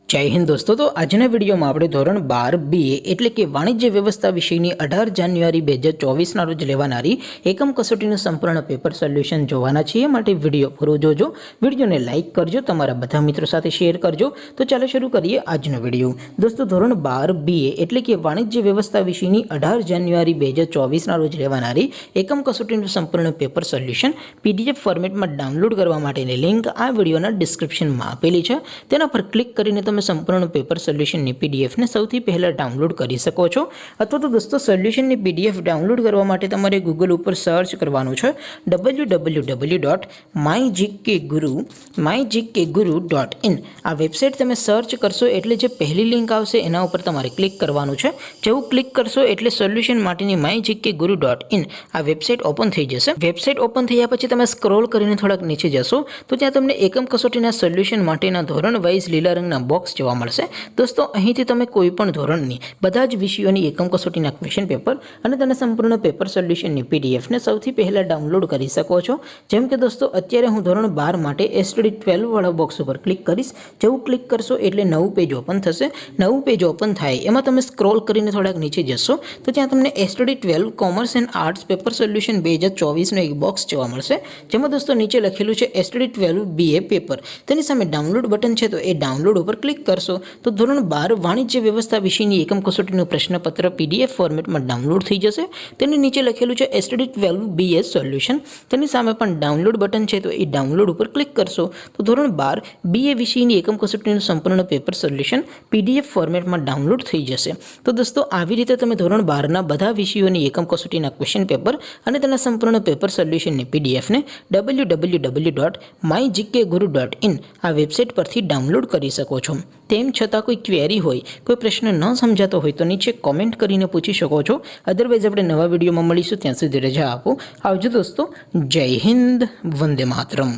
जय हिंद दोस्तों। तो आजना वीडियो में આપણે ધોરણ 12 BA એટલે કે વાણિજ્ય વ્યવસ્થા વિષયની 18 જાન્યુઆરી 2024 ના રોજ લેવાનારી એકમ કસોટીનું સંપૂર્ણ પેપર સોલ્યુશન જોવાના છીએ। માટે વિડિયો પૂરો જોજો, વિડિયોને લાઈક કરજો, તમારા બધા મિત્રો સાથે શેર કરજો। તો ચાલો શરૂ કરીએ આજનો વિડિયો। દોસ્તો ધોરણ 12 BA એટલે કે વાણિજ્ય વ્યવસ્થા વિષયની 18 જાન્યુઆરી 2024 ના રોજ લેવાનારી એકમ કસોટીનું સંપૂર્ણ પેપર સોલ્યુશન PDF ફોર્મેટમાં ડાઉનલોડ કરવા માટેની લિંક આ વિડિયોના ડિસ્ક્રિપ્શનમાં આપેલી છે। તેના પર ક્લિક કરીને તમે સંપૂર્ણ પેપર સોલ્યુશનની PDF ને સૌથી પહેલા ડાઉનલોડ કરી શકો છો। અથવા તો દોસ્તો સોલ્યુશનની PDF ડાઉનલોડ કરવા માટે તમારે ગૂગલ ઉપર સર્ચ કરવાનું છે www.mygkguru.in। આ વેબસાઇટ તમે સર્ચ કરશો એટલે જે પહેલી લિંક આવશે એના ઉપર તમારે ક્લિક કરવાનું છે। જેવું ક્લિક કરશો એટલે સોલ્યુશન માટેની mygkguru.in આ વેબસાઇટ ઓપન થઈ જશે। વેબસાઇટ ઓપન થયા પછી તમે સ્ક્રોલ કરીને થોડાક નીચે જશો તો ત્યાં તમને એકમ કસોટીના સોલ્યુશન માટેના ધોરણ વાઇઝ લીલા રંગના બોક્સ જોવા મળશે। દોસ્તો અહીંથી તમે કોઈ પણ ધોરણની બધા જ વિષયોની એકમ કસોટીના ક્વેશ્ચન પેપર અને તેના સંપૂર્ણ પેપર સોલ્યુશનની PDF ને સૌથી પહેલા ડાઉનલોડ કરી શકો છો। જેમ કે દોસ્તો અત્યારે હું ધોરણ 12 માટે STD 12 વાળા બોક્સ ઉપર ક્લિક કરીશ। જેવું ક્લિક કરશો એટલે નવું પેજ ઓપન થશે। નવું પેજ ઓપન થાય એમાં તમે સ્ક્રોલ કરીને થોડાક નીચે જશો તો ત્યાં તમને STD 12 commerce and arts paper solution 2024 નો એક બોક્સ જોવા મળશે। જેમાં દોસ્તો નીચે લખેલું છે STD 12 BA પેપર। તેની સામે ડાઉનલોડ બટન છે તો એ ડાઉનલોડ ઉપર ક્લિક કરશો તો ધોરણ 12 વાણિજ્ય વ્યવસ્થા વિષયની એકમ કસોટીનું પ્રશ્નપત્ર PDF ફોર્મેટમાં ડાઉનલોડ થઈ જશે। તેની નીચે લખેલું છે STD 12 BA સોલ્યુશન। તેની સામે પણ ડાઉનલોડ બટન છે તો એ ડાઉનલોડ ઉપર ક્લિક કરશો તો ધોરણ 12 BA વિષયની એકમ કસોટીનું સંપૂર્ણ પેપર સોલ્યુશન PDF ફોર્મેટમાં ડાઉનલોડ થઈ જશે। તો દોસ્તો આવી રીતે તમે ધોરણ 12 ના બધા વિષયોની એકમ કસોટીના ક્વેશ્ચન પેપર અને તેના સંપૂર્ણ પેપર સોલ્યુશનની PDF ને www.mygkguru.in આ વેબસાઇટ પરથી ડાઉનલોડ કરી શકો છો। તેમ છતાં કોઈ ક્વેરી હોય, કોઈ પ્રશ્ન ન સમજાતો હોય તો નીચે કોમેન્ટ કરીને પૂછી શકો છો। અધરવાઇઝ આપણે નવા વિડીયોમાં મળીશું, ત્યાં સુધી રજા આપો। આવજો દોસ્તો। જય હિન્દ, વંદે માતરમ।